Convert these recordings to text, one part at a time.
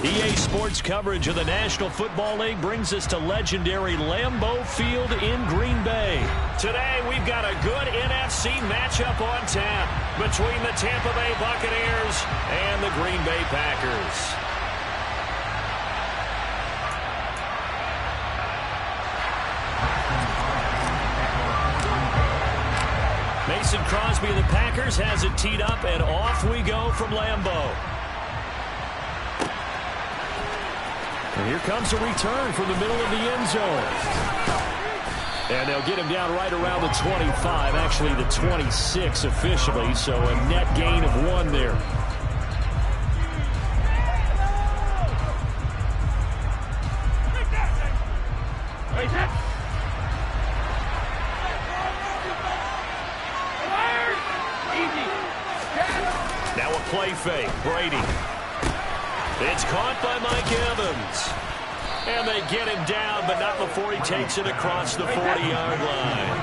EA Sports coverage of the National Football League brings us to legendary Lambeau Field in Green Bay. Today, we've got a good NFC matchup on tap between the Tampa Bay Buccaneers and the Green Bay Packers. Mason Crosby of the Packers has it teed up, and off we go from Lambeau. And here comes a return from the middle of the end zone. And they'll get him down right around the 25, actually the 26 officially, so a net gain of 1 there. Now a play fake. Brady. It's caught by Mike Evans. And they get him down, but not before he takes it across the 40-yard line.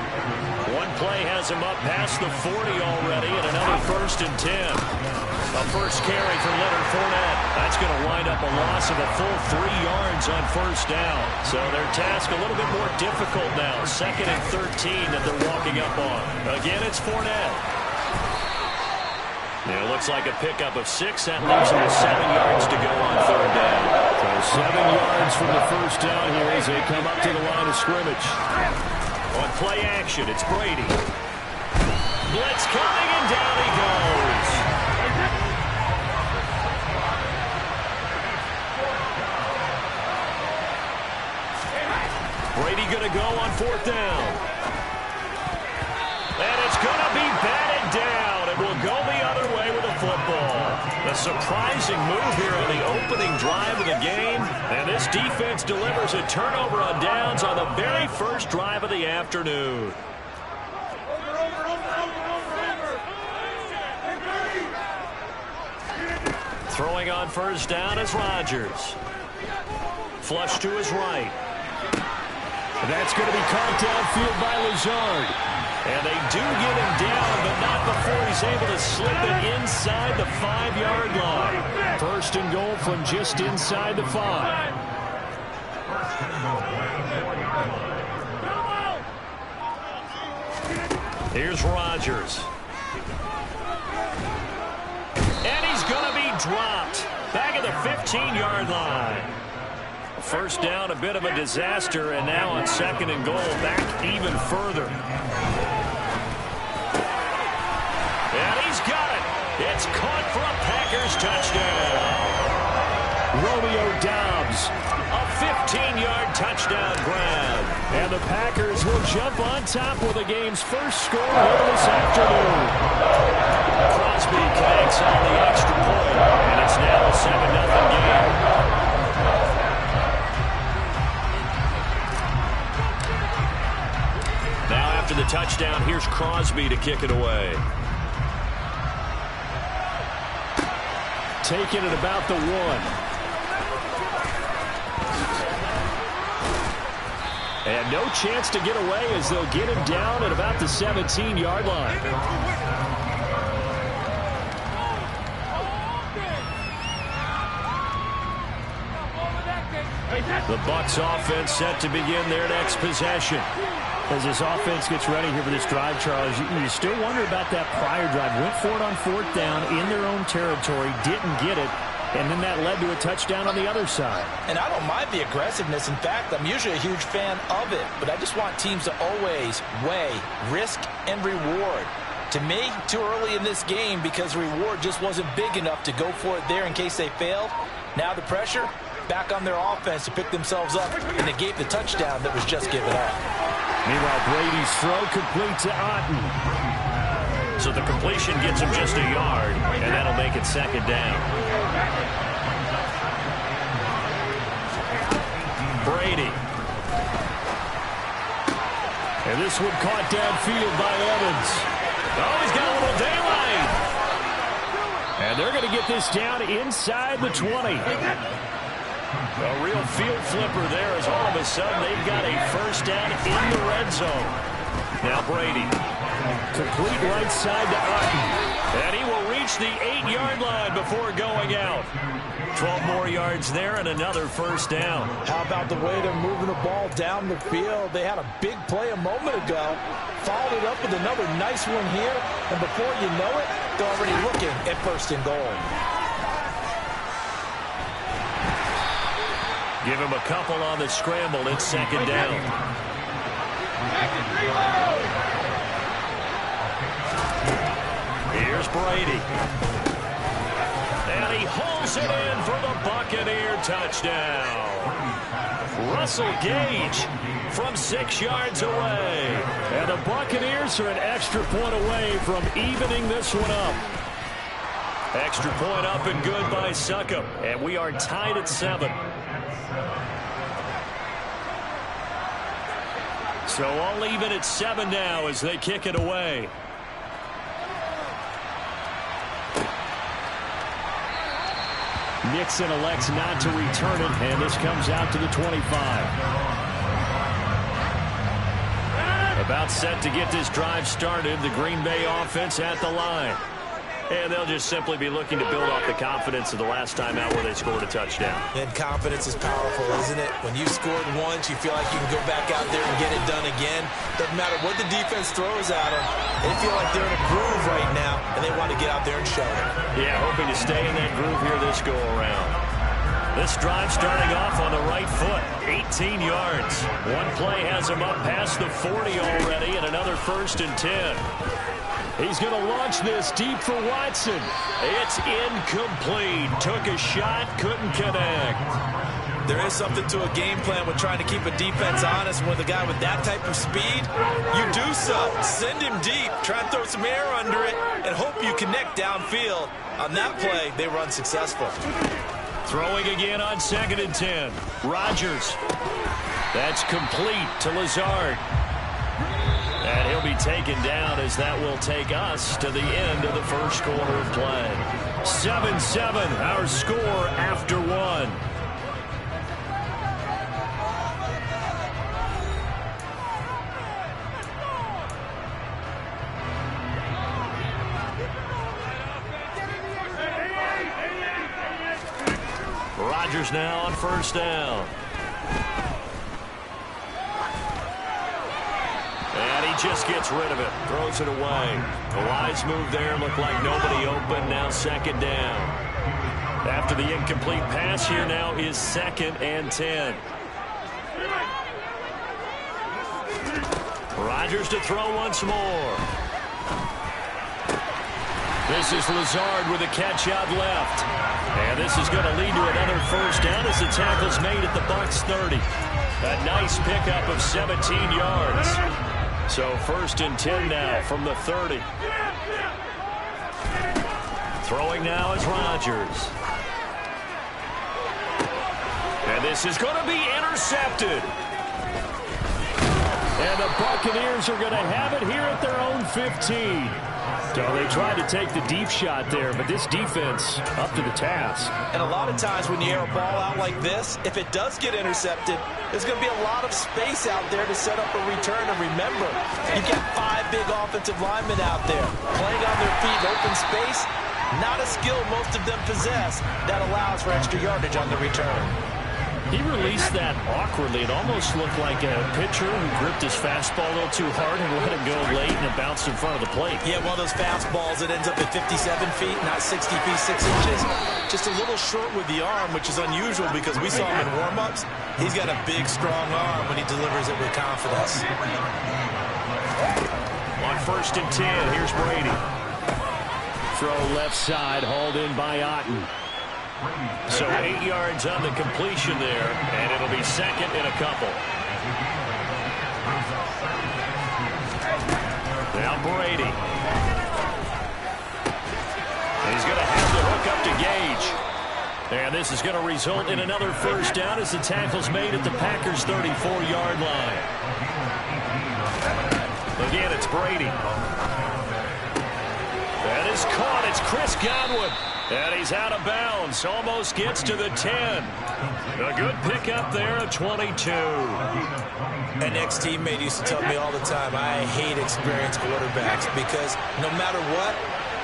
One play has him up past the 40 already, and another 1st and 10. A first carry for Leonard Fournette. That's going to wind up a loss of a full 3 yards on 1st down. So their task a little bit more difficult now. 2nd and 13 that they're walking up on. Again, it's Fournette. It looks like a pickup of 6. That leaves them with 7 yards to go on 3rd down. So 7 yards from the 1st down here as they come up to the line of scrimmage. On play action, it's Brady. Blitz coming, and down he goes. Brady going to go on 4th down. And it's going to be batted down. It will go the other way with the football. A surprising move here on the opening drive of the game. And this defense delivers a turnover on downs on the very first drive of the afternoon. Throwing on 1st down is Rodgers. Flush to his right. That's going to be caught downfield by Lazard. And they do get him down, but not before he's able to slip it inside the 5-yard line. 1st and goal from just inside the 5. Here's Rodgers. And he's going to be dropped. Back at the 15-yard line. 1st down, a bit of a disaster, and now on 2nd and goal, back even further. And he's got it. It's caught for a Packers touchdown. Romeo Doubs, a 15-yard touchdown grab. And the Packers will jump on top with the game's first score here this afternoon. Crosby connects on the extra point, and it's now a 7-0 game. After the touchdown, here's Crosby to kick it away. Taking it about the 1. And no chance to get away as they'll get him down at about the 17-yard line. The Bucs offense set to begin their next possession. As this offense gets ready here for this drive, Charles, you still wonder about that prior drive. Went for it on 4th down in their own territory, didn't get it, and then that led to a touchdown on the other side. And I don't mind the aggressiveness. In fact, I'm usually a huge fan of it, but I just want teams to always weigh risk and reward. To me, too early in this game because the reward just wasn't big enough to go for it there in case they failed. Now the pressure back on their offense to pick themselves up and negate the touchdown that was just given up. Meanwhile, Brady's throw complete to Otten. So the completion gets him just a yard, and that'll make it 2nd down. Brady. And this one caught downfield by Evans. Oh, he's got a little daylight. And they're going to get this down inside the 20. A real field flipper there as all of a sudden they've got a 1st down in the red zone. Now Brady. Complete right side to Otten. And he will reach the 8-yard line before going out. 12 more yards there and another first down. How about the way they're moving the ball down the field? They had a big play a moment ago. Followed it up with another nice one here. And before you know it, they're already looking at first and goal. Give him a couple on the scramble. It's second down. Here's Brady. And he hauls it in for the Buccaneer touchdown. Russell Gage from 6 yards away. And the Buccaneers are an extra point away from evening this one up. Extra point up and good by Succop. And we are tied at 7. So all even at 7 now as they kick it away. Nixon elects not to return it, and this comes out to the 25. About set to get this drive started, the Green Bay offense at the line. And they'll just simply be looking to build off the confidence of the last time out where they scored a touchdown. And confidence is powerful, isn't it? When you scored once, you feel like you can go back out there and get it done again. Doesn't matter what the defense throws at them. They feel like they're in a groove right now, and they want to get out there and show it. Yeah, hoping to stay in that groove here this go-around. This drive starting off on the right foot, 18 yards. One play has him up past the 40 already, and another 1st and 10. He's going to launch this deep for Watson. It's incomplete. Took a shot, couldn't connect. There is something to a game plan with trying to keep a defense honest. And with a guy with that type of speed, you do so. Send him deep. Try and throw some air under it and hope you connect downfield. On that play, they were unsuccessful. Throwing again on 2nd and 10. Rodgers. That's complete to Lazard. And he'll be taken down as that will take us to the end of the first quarter of play. 7-7, our score after 1. Rodgers now on 1st down. And he just gets rid of it. Throws it away. A wise move there. Looked like nobody open. Now 2nd down. After the incomplete pass here now is 2nd and 10. Rodgers to throw once more. This is Lazard with a catch out left. And this is going to lead to another 1st down as the tackle's made at the Bucs 30. A nice pickup of 17 yards. So 1st and 10 now from the 30. Throwing now is Rodgers. And this is going to be intercepted. And the Buccaneers are going to have it here at their own 15. So they tried to take the deep shot there, but this defense up to the task. And a lot of times when you air a ball out like this, if it does get intercepted, there's going to be a lot of space out there to set up a return. And remember, you've got 5 big offensive linemen out there playing on their feet in open space. Not a skill most of them possess that allows for extra yardage on the return. He released that awkwardly. It almost looked like a pitcher who gripped his fastball a little too hard and let it go late, and it bounced in front of the plate. Yeah, one of those fastballs that ends up at 57 feet, not 60 feet, 6 inches. Just a little short with the arm, which is unusual because we saw him in warm-ups. He's got a big, strong arm when he delivers it with confidence. On 1st and 10, here's Brady. Throw left side, hauled in by Otten. So 8 yards on the completion there, and it'll be 2nd and a couple. Now Brady. He's going to have the hook up to Gage. And this is going to result in another 1st down as the tackle's made at the Packers' 34-yard line. Again, it's Brady. That is caught. It's Chris Godwin. And he's out of bounds. Almost gets to the 10. A good pickup there at 22. An ex-teammate used to tell me all the time, I hate experienced quarterbacks because no matter what,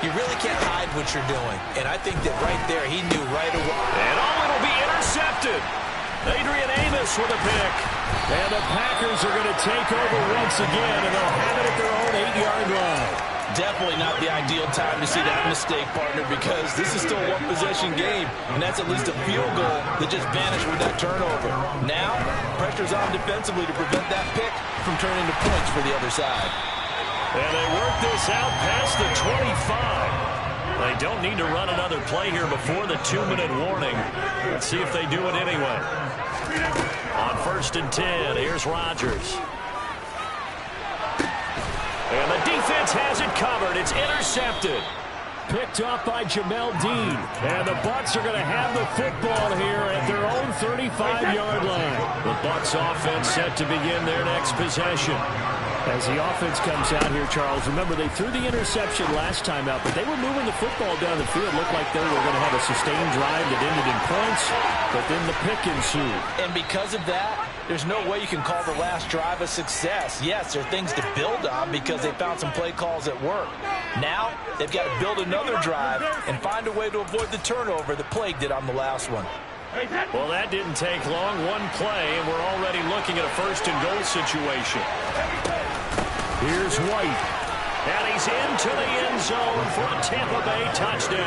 you really can't hide what you're doing. And I think that right there, he knew right away. And it'll be intercepted. Adrian Amos with a pick. And the Packers are going to take over once again, and they'll have it at their own 8-yard line. Definitely not the ideal time to see that mistake, partner, because this is still a one-possession game, and that's at least a field goal that just vanished with that turnover. Now, pressure's on defensively to prevent that pick from turning into points for the other side. And they work this out past the 25. They don't need to run another play here before the 2-minute warning. Let's see if they do it anyway. On 1st and 10, here's Rodgers. And the defense has it covered. It's intercepted. Picked off by Jamel Dean. And the Bucs are going to have the football here at their own 35-yard line. The Bucs offense set to begin their next possession. As the offense comes out here, Charles, remember they threw the interception last time out, but they were moving the football down the field. Looked like they were going to have a sustained drive that ended in points, but then the pick ensued. And because of that, there's no way you can call the last drive a success. Yes, there are things to build on because they found some play calls that work. Now, they've got to build another drive and find a way to avoid the turnover that plagued it on the last one. Well, that didn't take long. One play, and we're already looking at a 1st and goal situation. Here's White. And he's into the end zone for a Tampa Bay touchdown.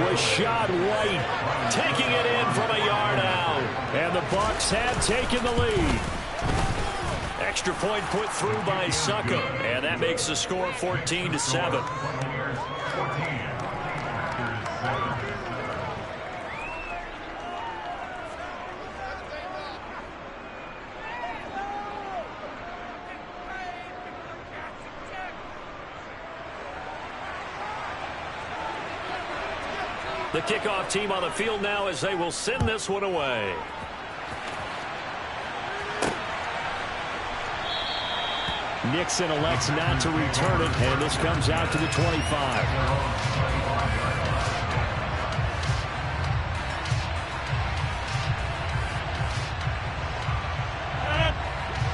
Rashad White taking it in from a yard out. And the Bucs have taken the lead. Extra point put through by Suckup. And that makes the score 14-7. The kickoff team on the field now as they will send this one away. Nixon elects not to return it, and this comes out to the 25.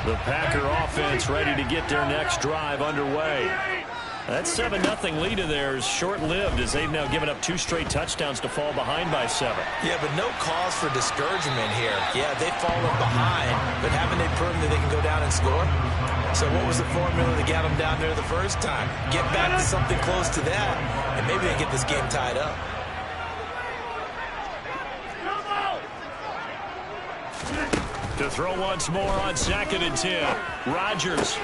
The Packer offense ready to get their next drive underway. That 7-0 lead of theirs short-lived as they've now given up 2 straight touchdowns to fall behind by 7. Yeah, but no cause for discouragement here. Yeah, they've fallen behind, but haven't they proven that they can go down and score? So what was the formula that got them down there the first time? Get back to something close to that, and maybe they get this game tied up. To throw once more on 2nd and 10. Rodgers.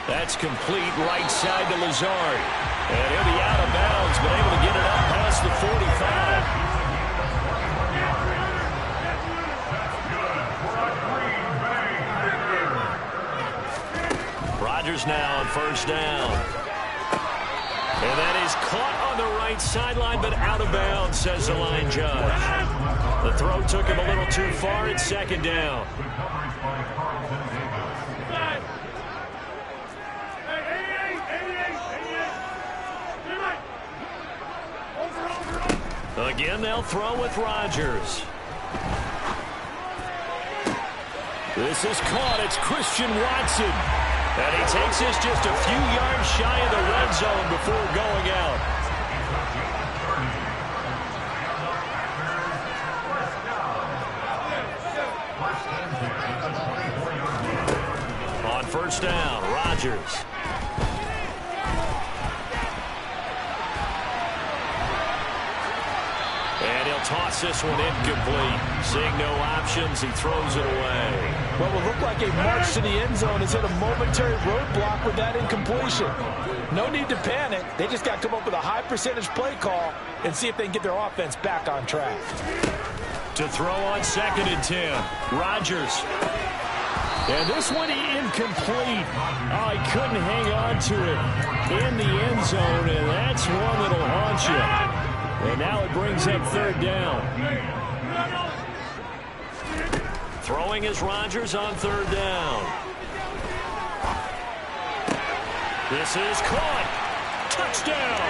That's complete right side to Lazard. And he'll be out of bounds, but able to get it up past the 45. Rodgers now on 1st down. And that is caught on the right sideline, but out of bounds, says the line judge. The throw took him a little too far. It's 2nd down. Again, they'll throw with Rodgers. This is caught. It's Christian Watson. And he takes this just a few yards shy of the red zone before going out. On 1st down, Rodgers. And he'll toss this one incomplete. Seeing no options, he throws it away. What will look like a march to the end zone has hit a momentary roadblock with that incompletion. No need to panic. They just got to come up with a high percentage play call and see if they can get their offense back on track. To throw on 2nd and 10. Rodgers. And this one incomplete. Oh, he couldn't hang on to it in the end zone, and that's one that'll haunt you. And now it brings up 3rd down. Throwing is Rodgers on 3rd down. This is caught. Touchdown.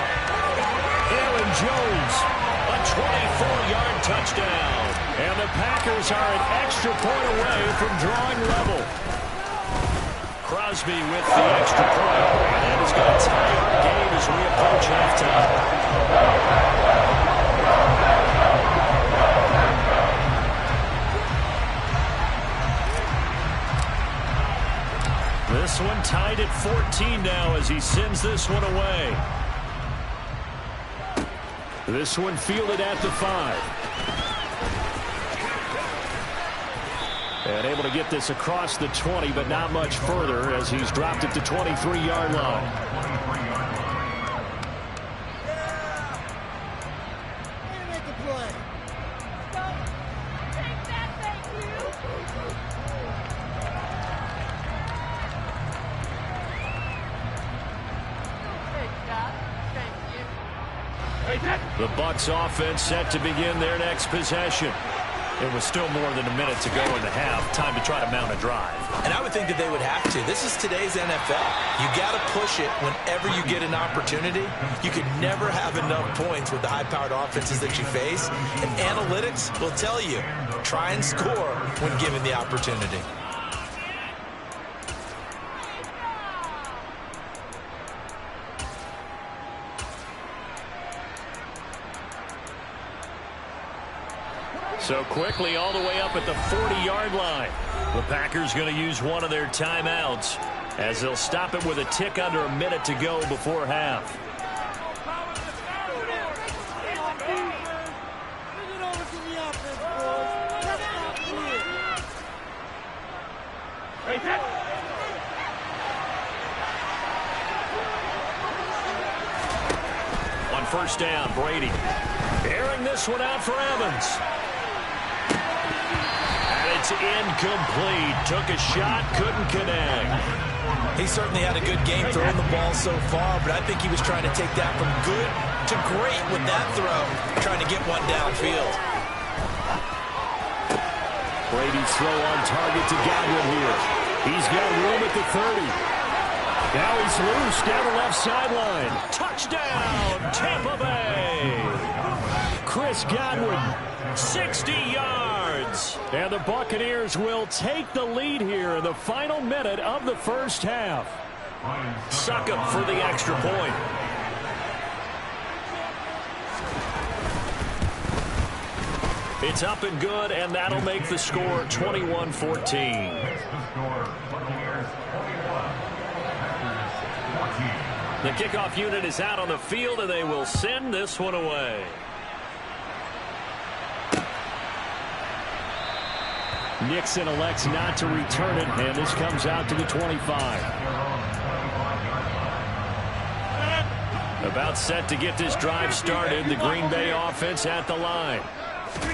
Aaron Jones, a 24-yard touchdown. And the Packers are an extra point away from drawing level. Crosby with the extra point. And that is going to tie our game as we approach halftime. This one tied at 14 now as he sends this one away. This one fielded at the 5. And able to get this across the 20, but not much further as he's dropped it to 23-yard line. The Bucs offense set to begin their next possession. It was still more than a minute to go in the half. Time to try to mount a drive. And I would think that they would have to. This is today's NFL. You got to push it whenever you get an opportunity. You could never have enough points with the high-powered offenses that you face. And analytics will tell you, try and score when given the opportunity. So quickly all the way up at the 40-yard line. The Packers going to use one of their timeouts as they'll stop it with a tick under a minute to go before half. On first down, Brady airing this one out for Evans. It's incomplete. Took a shot, couldn't connect. He certainly had a good game throwing the ball so far, but I think he was trying to take that from good to great with that throw, trying to get one downfield. Brady's throw on target to Godwin here. He's got room at the 30. Now he's loose down the left sideline. Touchdown, Tampa Bay. Chris Godwin, 60 yards. And the Buccaneers will take the lead here in the final minute of the first half. Succop for the extra point. It's up and good, and that'll make the score 21-14. The kickoff unit is out on the field, and they will send this one away. Nixon elects not to return it, and this comes out to the 25. About set to get this drive started, the Green Bay offense at the line.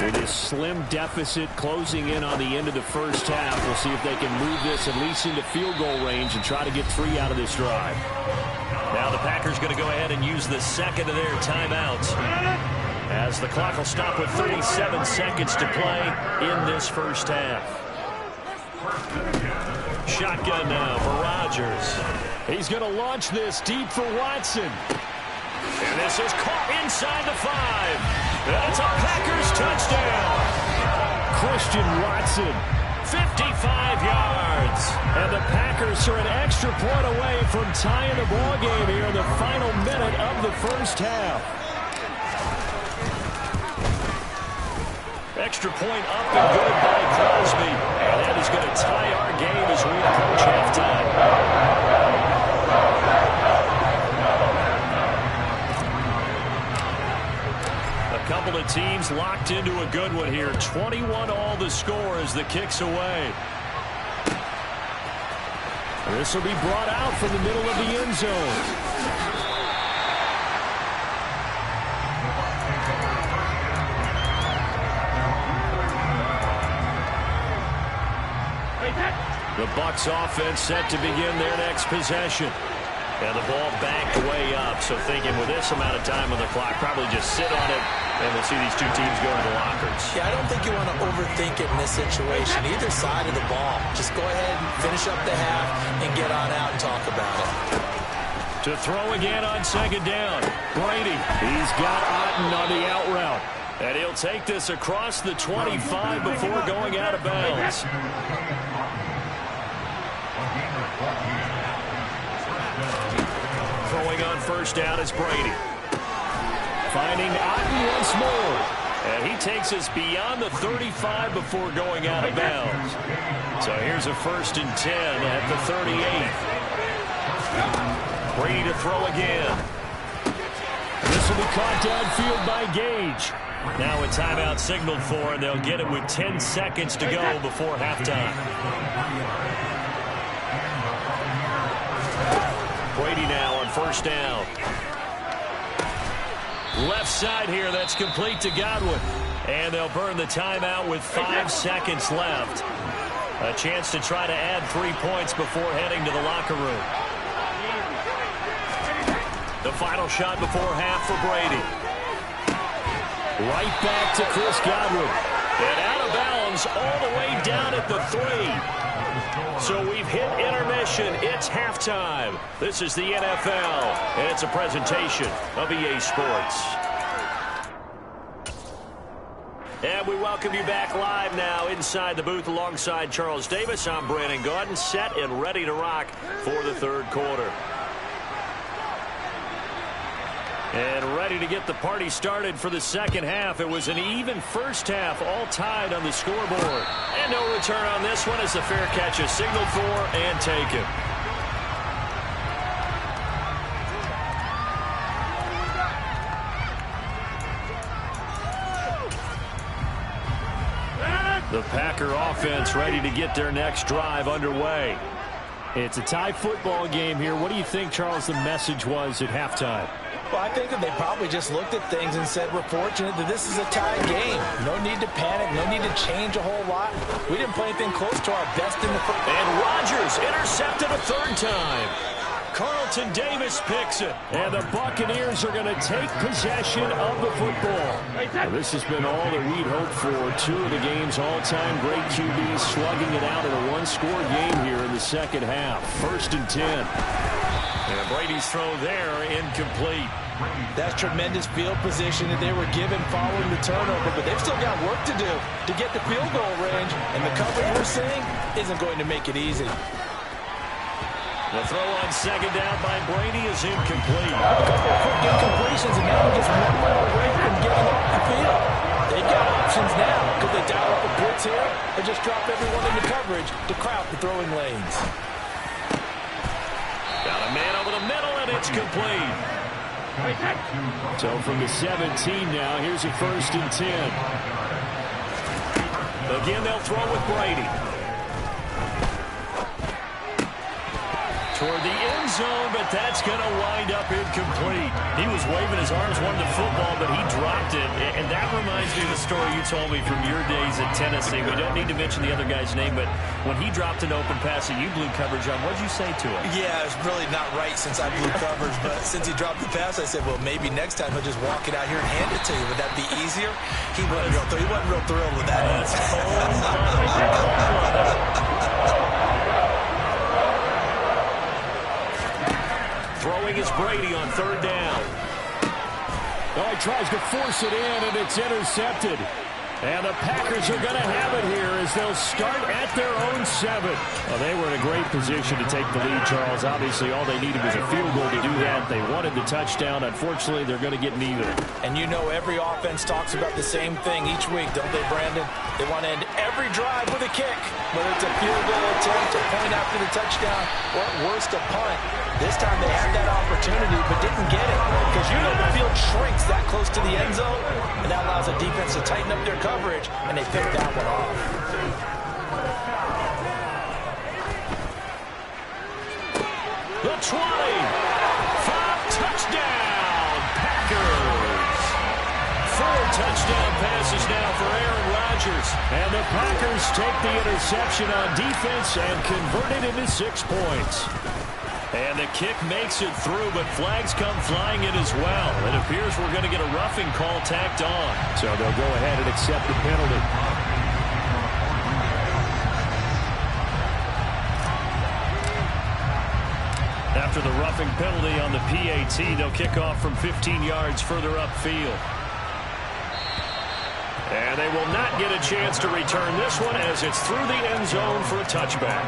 With this slim deficit closing in on the end of the first half, we'll see if they can move this at least into field goal range and try to get 3 out of this drive. Now the Packers going to go ahead and use the second of their timeouts, as the clock will stop with 37 seconds to play in this first half. Shotgun now for Rodgers. He's going to launch this deep for Watson. And this is caught inside the 5. That's a Packers touchdown. Christian Watson, 55 yards. And the Packers are an extra point away from tying the ball game here in the final minute of the first half. Extra point up and good by Crosby. And that is going to tie our game as we approach halftime. A couple of teams locked into a good one here. 21 all the score as the kick's away. This will be brought out from the middle of the end zone. The Bucs offense set to begin their next possession. And the ball backed way up. So thinking with this amount of time on the clock, probably just sit on it, and we'll see these two teams go to the lockers. Yeah, I don't think you want to overthink it in this situation. Either side of the ball. Just go ahead and finish up the half and get on out and talk about it. To throw again on second down. Brady, he's got Otten on the out route. And he'll take this across the 25 before going out of bounds. Throwing on first down is Brady. Finding Otten once more. And he takes us beyond the 35 before going out of bounds. So here's a 1st and 10 at the 38. Brady to throw again. This will be caught downfield by Gage. Now a timeout signaled for, and they'll get it with 10 seconds to go before halftime. Brady now on first down. Left side here, that's complete to Godwin. And they'll burn the timeout with 5 seconds left. A chance to try to add 3 points before heading to the locker room. The final shot before half for Brady. Right back to Chris Godwin. And out of bounds all the way down at the 3. So we've hit intermission. It's halftime. This is the NFL, and it's a presentation of EA Sports. And we welcome you back live now inside the booth alongside Charles Davis. I'm Brandon Gaudin, set and ready to rock for the third quarter. And ready to get the party started for the second half. It was an even first half, all tied on the scoreboard. And no return on this one as the fair catch is signaled for and taken. The Packer offense ready to get their next drive underway. It's a tie football game here. What do you think, Charles, the message was at halftime? Well, I think that they probably just looked at things and said, we're fortunate that this is a tie game. No need to panic. No need to change a whole lot. We didn't play anything close to our best in the first. And Rodgers intercepted a third time. Carlton Davis picks it. And the Buccaneers are going to take possession of the football. Well, this has been all that we'd hoped for. 2 of the game's all-time great QBs slugging it out in a one-score game here in the second half. 1st and 10. And Brady's throw there, incomplete. That's tremendous field position that they were given following the turnover, but they've still got work to do to get the field goal range, and the coverage we're seeing isn't going to make it easy. The throw on second down by Brady is incomplete. A couple of quick incompletions, and now just 1 mile away from getting off the field. They've got options now. Could they dial up a blitz here, or just drop everyone into coverage to crowd the throwing lanes? Got a man over the middle, and it's complete. So from the 17 now, here's a 1st and 10. Again, they'll throw with Brady. Toward the end zone, but that's going to wind up incomplete. He was waving his arms, wanted the football, but he dropped it. And that reminds me of the story you told me from your days at Tennessee. We don't need to mention the other guy's name, but when he dropped an open pass that you blew coverage on, what'd you say to him? Yeah, it's really not right since I blew coverage, but since he dropped the pass, I said, well, maybe next time he'll just walk it out here and hand it to you. Would that be easier? He wasn't real thrilled with that answer. Throwing is Brady on third down. Oh, he tries to force it in, and it's intercepted. And the Packers are going to have it here as they'll start at their own 7. Well, they were in a great position to take the lead, Charles. Obviously, all they needed was a field goal to do that. They wanted the touchdown. Unfortunately, they're going to get neither. And you know every offense talks about the same thing each week, don't they, Brandon? They want to end every drive with a kick, whether it's a field goal attempt, a point after the touchdown, or at worst, a punt. This time they had that opportunity but didn't get it because you know the field shrinks that close to the end zone, and that allows the defense to tighten up their coverage, and they picked that one off. The 20. 5 touchdown Packers. 4 touchdown passes now for Aaron Rodgers. And the Packers take the interception on defense and convert it into 6 points. And the kick makes it through, but flags come flying in as well. It appears we're going to get a roughing call tacked on. So they'll go ahead and accept the penalty. After the roughing penalty on the PAT, they'll kick off from 15 yards further upfield. And they will not get a chance to return this one as it's through the end zone for a touchback.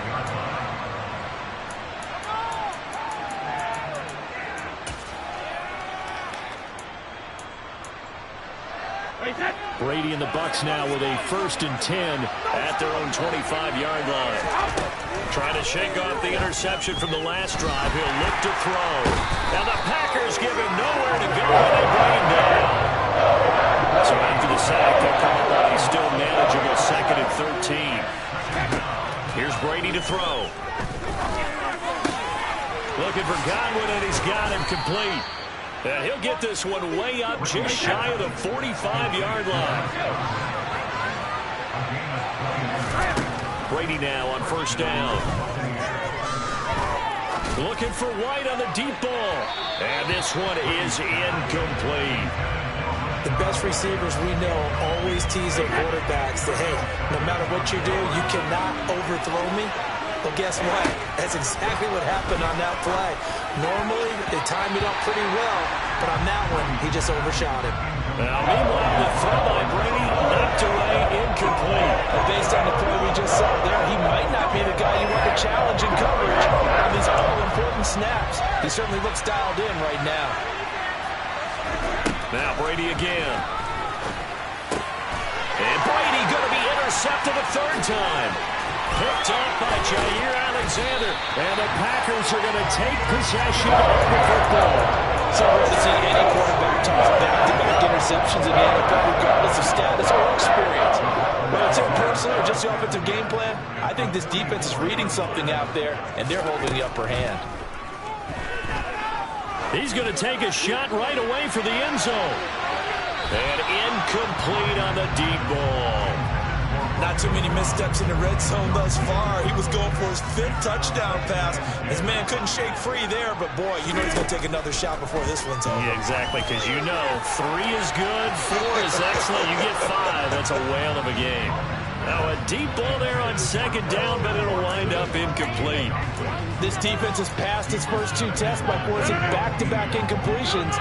Brady and the Bucs now with a 1st and 10 at their own 25-yard line. Trying to shake off the interception from the last drive. He'll look to throw. Now the Packers give him nowhere to go, and they bring him down. So after the sack, they'll call it a still manageable 2nd and 13. Here's Brady to throw. Looking for Godwin, and he's got him complete. And he'll get this one way up just shy of the 45-yard line. Brady now on 1st down. Looking for White on the deep ball. And this one is incomplete. The best receivers we know always tease their quarterbacks that, hey, no matter what you do, you cannot overthrow me. Well, guess what? That's exactly what happened on that play. Normally, they timed it up pretty well, but on that one, he just overshot him. Now, meanwhile, the throw by Brady knocked away, incomplete. Based on the play we just saw there, he might not be the guy you want to challenge in coverage on these all-important snaps. He certainly looks dialed in right now. Now Brady again. And Brady going to be intercepted a 3rd time. Picked off by Jair Alexander. And the Packers are going to take possession of the football. So rare to see any quarterback toss back-to-back interceptions in the NFL, regardless of status or experience. Whether it's impersonal or just the offensive game plan, I think this defense is reading something out there, and they're holding the upper hand. He's going to take a shot right away for the end zone. And incomplete on the deep ball. Not too many missteps in the red zone thus far. He was going for his 5th touchdown pass. His man couldn't shake free there, but boy, you know he's going to take another shot before this one's over. Yeah, exactly, because you know 3 is good, 4 is excellent. You get 5, that's a whale of a game. Now a deep ball there on 2nd down, but it'll wind up incomplete. This defense has passed its first 2 tests by forcing back-to-back incompletions.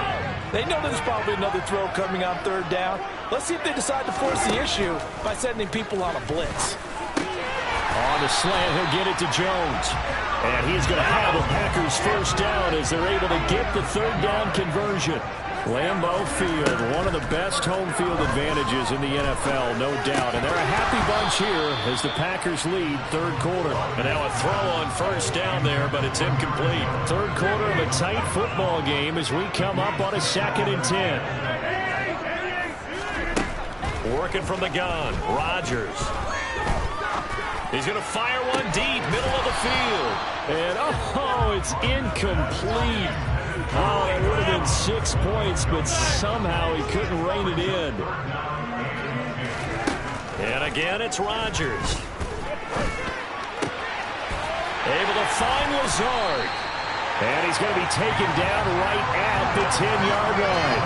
They know there's probably another throw coming on 3rd down. Let's see if they decide to force the issue by sending people on a blitz. On the slant, he'll get it to Jones. And he's going to have the Packers 1st down as they're able to get the 3rd down conversion. Lambeau Field, one of the best home field advantages in the NFL, no doubt. And they're a happy bunch here as the Packers lead 3rd quarter. And now a throw on 1st down there, but it's incomplete. 3rd quarter of a tight football game as we come up on a 2nd and 10. Working from the gun, Rodgers. He's going to fire one deep, middle of the field. And, oh, it's incomplete. Oh, that would have been 6 points, but somehow he couldn't rein it in. And again, it's Rodgers. Able to find Lazard. And he's going to be taken down right at the 10-yard line.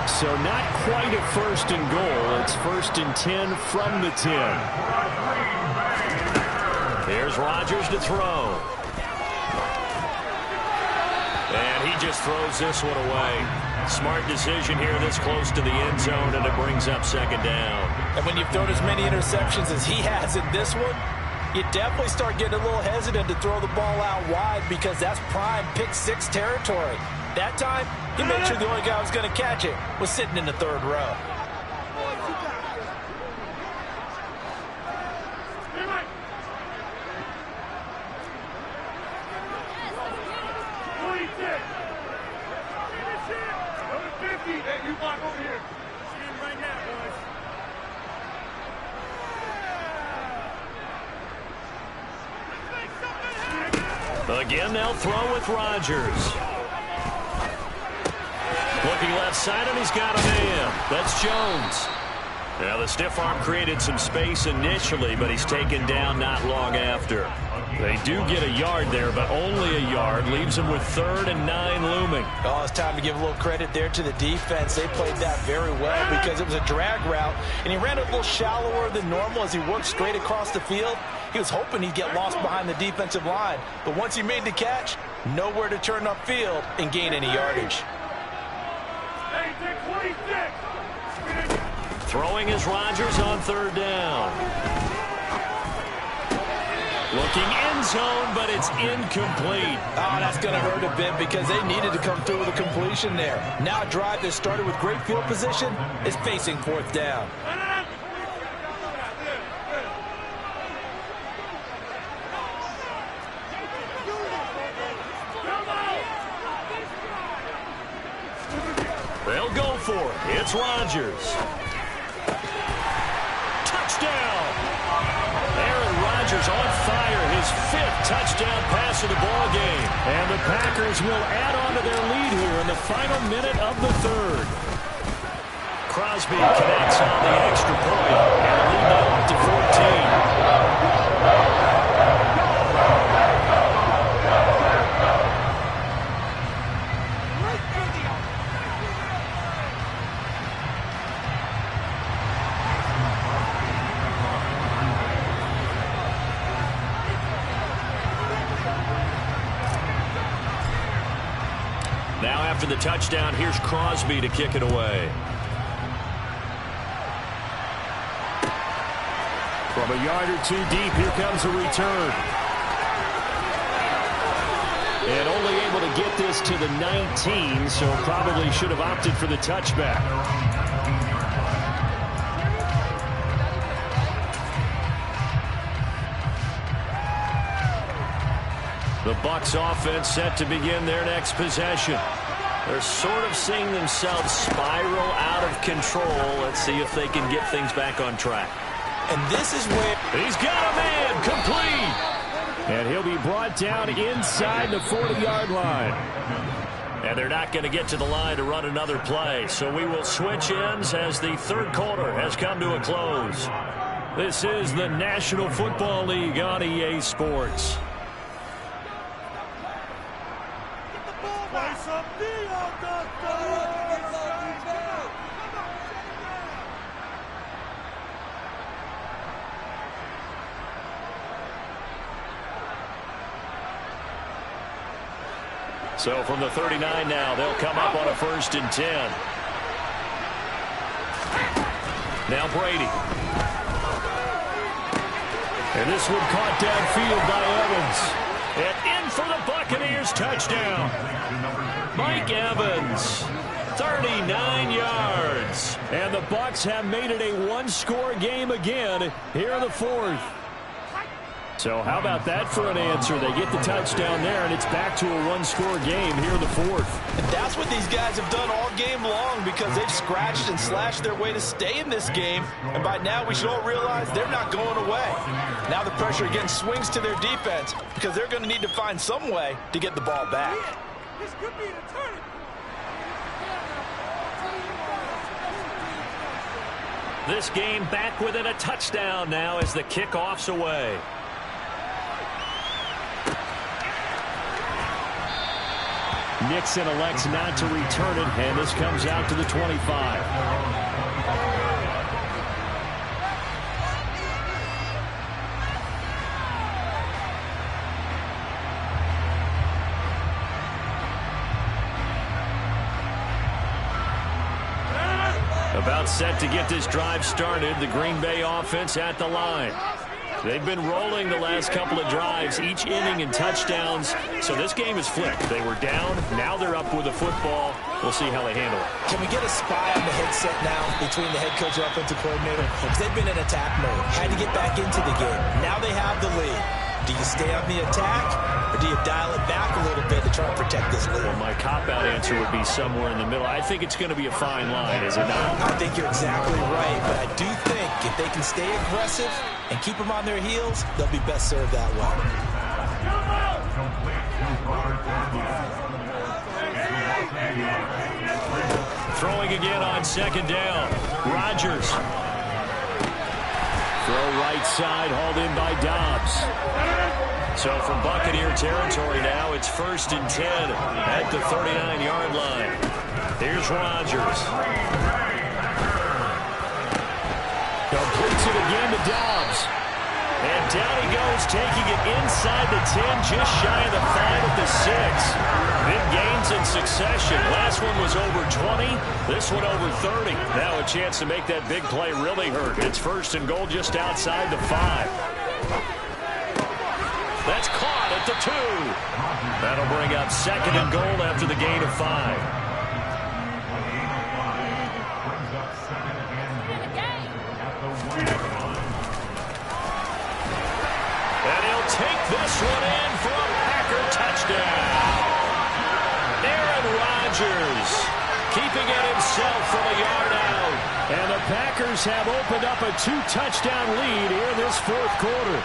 So not quite a 1st and goal. It's 1st and 10 from the 10. Here's Rodgers to throw. And he just throws this one away. Smart decision here this close to the end zone, and it brings up 2nd down. And when you've thrown as many interceptions as he has in this one, you definitely start getting a little hesitant to throw the ball out wide because that's prime pick-6 territory. That time, he made sure the only guy who was going to catch it was sitting in the 3rd row. Again, they'll throw with Rodgers. Looking left side, and he's got a man. That's Jones. Now, the stiff arm created some space initially, but he's taken down not long after. They do get a yard there, but only a yard. Leaves him with 3rd and 9 looming. Oh, it's time to give a little credit there to the defense. They played that very well because it was a drag route, and he ran a little shallower than normal as he worked straight across the field. He was hoping he'd get lost behind the defensive line, but once he made the catch, nowhere to turn upfield and gain any yardage. Throwing is Rodgers on 3rd down. Looking end zone, but it's incomplete. Oh, that's going to hurt a bit because they needed to come through with a completion there. Now a drive that started with great field position is facing fourth down. They'll go for it. It's Rodgers. Touchdown! Aaron Rodgers on fire. His 5th touchdown pass of the ball game. And the Packers will add on to their lead here in the final minute of the 3rd. Crosby connects on the extra point. And the lead now up to 14. Now after the touchdown, here's Crosby to kick it away. From a yard or two deep, here comes a return. And only able to get this to the 19, so probably should have opted for the touchback. The Bucs offense set to begin their next possession. They're sort of seeing themselves spiral out of control. Let's see if they can get things back on track. And this is where he's got a man complete. And he'll be brought down inside the 40-yard line. And they're not going to get to the line to run another play. So we will switch ends as the 3rd quarter has come to a close. This is the National Football League on EA Sports. So from the 39 now, they'll come up on a 1st and 10. Now Brady. And this one caught downfield by Evans. And in for the Buccaneers touchdown. Mike Evans, 39 yards. And the Bucs have made it a 1-score game again here in the 4th. So how about that for an answer? They get the touchdown there, and it's back to a 1-score game here in the 4th. And that's what these guys have done all game long because they've scratched and slashed their way to stay in this game. And by now, we should all realize they're not going away. Now the pressure again swings to their defense because they're going to need to find some way to get the ball back. This could be the turn. This game back within a touchdown now as the kickoff's away. Nixon elects not to return it, and this comes out to the 25. About set to get this drive started, the Green Bay offense at the line. They've been rolling the last couple of drives, each inning in touchdowns. So this game is flipped. They were down. Now they're up with the football. We'll see how they handle it. Can we get a spy on the headset now between the head coach and offensive coordinator? Because they've been in attack mode. Had to get back into the game. Now they have the lead. Do you stay on the attack, or do you dial it back a little bit to try and protect this lead? Well, my cop-out answer would be somewhere in the middle. I think it's going to be a fine line, is it not? I think you're exactly right, but I do think if they can stay aggressive and keep them on their heels, they'll be best served that way. Throwing again on 2nd down. Rodgers. Throw right side, hauled in by Dobbs. So from Buccaneer territory now, it's 1st and 10 at the 39-yard line. Here's Rodgers. Completes it again to Dobbs. And down he goes, taking it inside the 10, just shy of the 5 at the 6. Big gains in succession. Last one was over 20. This one over 30. Now a chance to make that big play really hurt. It's 1st and goal just outside the 5. That's caught at the 2. That'll bring up 2nd and goal after the gain of 5. And he'll take this one in for a Packer touchdown. Aaron Rodgers keeping it himself from a yard out. And the Packers have opened up a 2-touchdown lead here in this 4th quarter.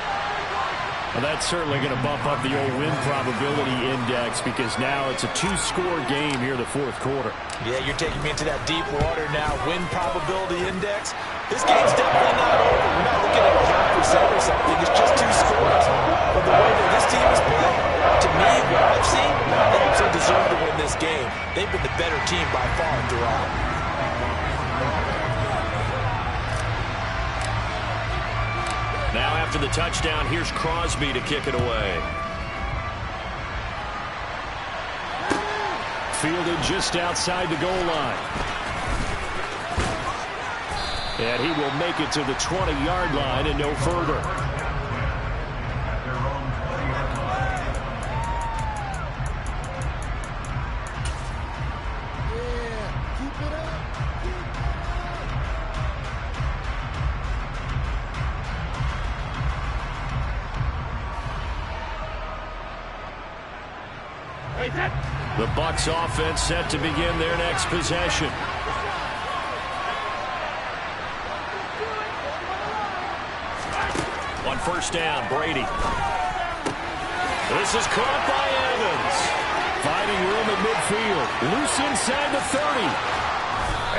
Well, that's certainly going to bump up the old win probability index because now it's a 2-score game here in the 4th quarter. Yeah, you're taking me into that deep water now. Win probability index. This game's definitely not over. We're not looking at 100% or something. It's just 2 scores. But the way that this team is playing, to me, what I've seen, they absolutely deserve to win this game. They've been the better team by far throughout. Now after the touchdown, here's Crosby to kick it away. Fielded just outside the goal line. And he will make it to the 20-yard line and no further. The Bucs offense set to begin their next possession. On 1st down, Brady. This is caught by Evans. Finding room at midfield. Loose inside the 30.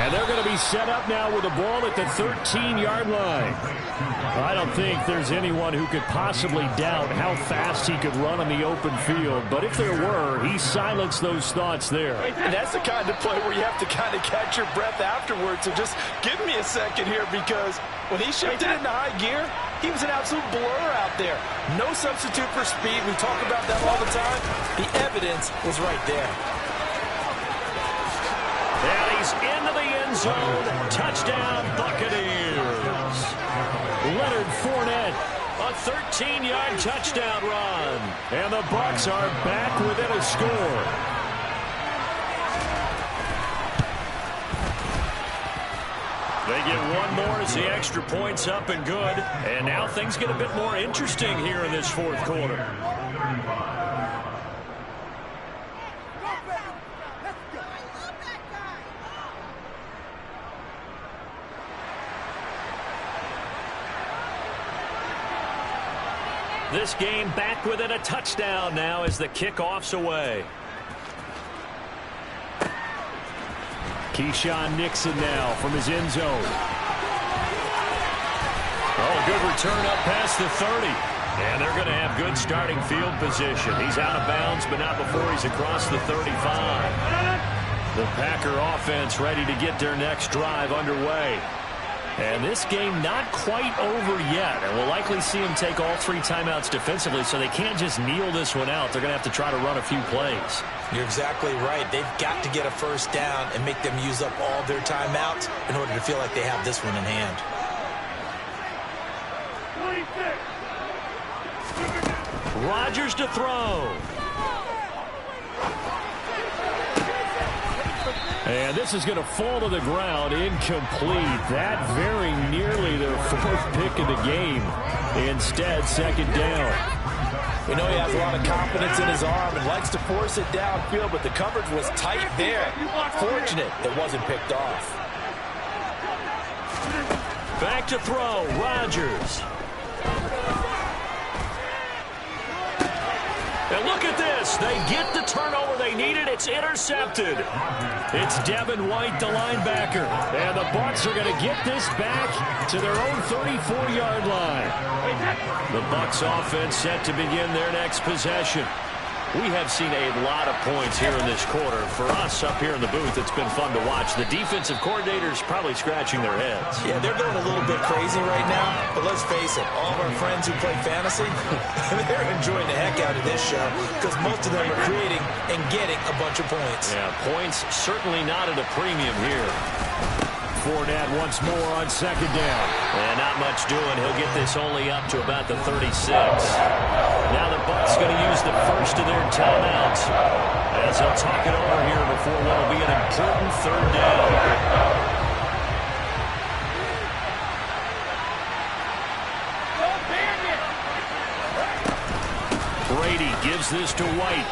And they're going to be set up now with the ball at the 13-yard line. I don't think there's anyone who could possibly doubt how fast he could run on the open field. But if there were, he silenced those thoughts there. And that's the kind of play where you have to kind of catch your breath afterwards. So just give me a second here, because when he shifted into high gear, he was an absolute blur out there. No substitute for speed. We talk about that all the time. The evidence was right there. And he's into the end zone. Touchdown, Buccaneers. Leonard Fournette, a 13-yard touchdown run. And the Bucs are back within a score. They get one more as the extra point's up and good. And now things get a bit more interesting here in this 4th quarter. This game back within a touchdown now as the kickoff's away. Keyshawn Nixon now from his end zone. Oh, good return up past the 30. And they're going to have good starting field position. He's out of bounds, but not before he's across the 35. The Packer offense ready to get their next drive underway. And this game not quite over yet. And we'll likely see him take all 3 timeouts defensively, so they can't just kneel this one out. They're going to have to try to run a few plays. You're exactly right. They've got to get a 1st down and make them use up all their timeouts in order to feel like they have this one in hand. Rodgers to throw. And this is going to fall to the ground, incomplete. That very nearly their 4th pick of the game. Instead, 2nd down. We know he has a lot of confidence in his arm and likes to force it downfield, but the coverage was tight there. Fortunate it wasn't picked off. Back to throw, Rodgers. And look at this. They get the turnover they needed. It's intercepted. It's Devin White, the linebacker. And the Bucs are going to get this back to their own 34-yard line. The Bucs offense set to begin their next possession. We have seen a lot of points here in this quarter. For us up here in the booth, it's been fun to watch. The defensive coordinators probably scratching their heads. Yeah, they're going a little bit crazy right now. But let's face it, all of our friends who play fantasy, they're enjoying the heck out of this show because most of them are creating and getting a bunch of points. Yeah, points certainly not at a premium here. Fournette once more on 2nd down. And not much doing. He'll get this only up to about the 36. Now the Bucs Bucs going to use the first of their timeouts as they'll talk it over here before what will be an important third down. Brady gives this to White.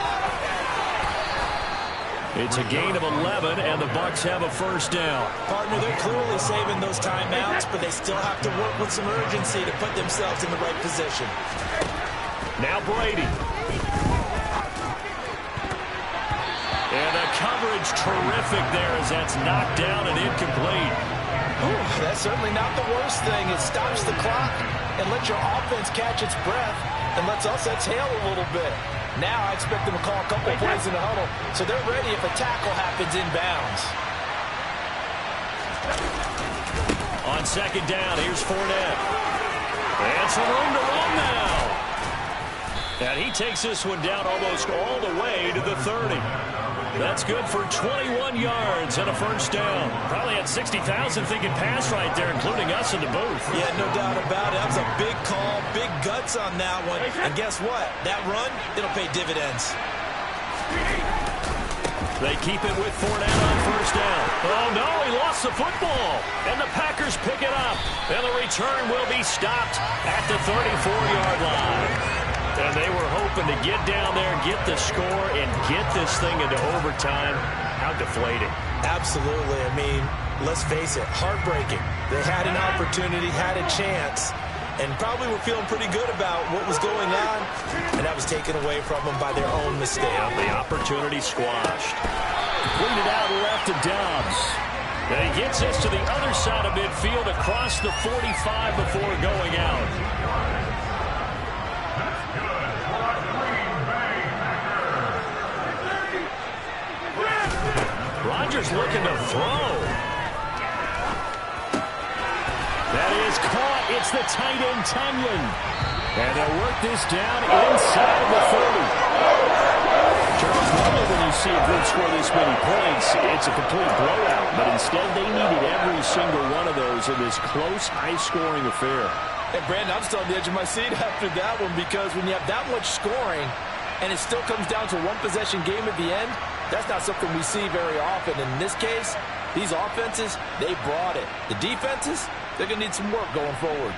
It's a gain of 11, and the Bucs have a first down. Partner, they're clearly saving those timeouts, but they still have to work with some urgency to put themselves in the right position. Now Brady. And the coverage terrific there as that's knocked down and incomplete. Ooh, that's certainly not the worst thing. It stops the clock and lets your offense catch its breath and lets us exhale a little bit. Now I expect them to call a couple plays in the huddle so they're ready if a tackle happens inbounds. On second down, here's Fournette. And some room to run now. And he takes this one down almost all the way to the 30. That's good for 21 yards and a first down. Probably had 60,000 thinking pass right there, including us in the booth. Yeah, no doubt about it. That was a big call, big guts on that one. And guess what? That run, it'll pay dividends. They keep it with Fournette on first down. Oh, no, he lost the football. And the Packers pick it up. And the return will be stopped at the 34-yard line. And they were hoping to get down there, get the score, and get this thing into overtime. How deflating. Absolutely. I mean, let's face it, heartbreaking. They had an opportunity, had a chance, and probably were feeling pretty good about what was going on, and that was taken away from them by their own mistake. Yeah, the opportunity squashed. Cleaned it out left to Dobbs. And he gets us to the other side of midfield across the 45 before going out. Rodgers looking to throw. That is caught. It's the tight end, Tunyon. And they'll work this down inside of the 30. Charles, normally when you see a group score this many points, it's a complete blowout. But instead, they needed every single one of those in this close, high-scoring affair. And, Brandon, I'm still on the edge of my seat after that one because when you have that much scoring and it still comes down to one-possession game at the end, that's not something we see very often. In this case, these offenses, they brought it. The defenses, they're going to need some work going forward.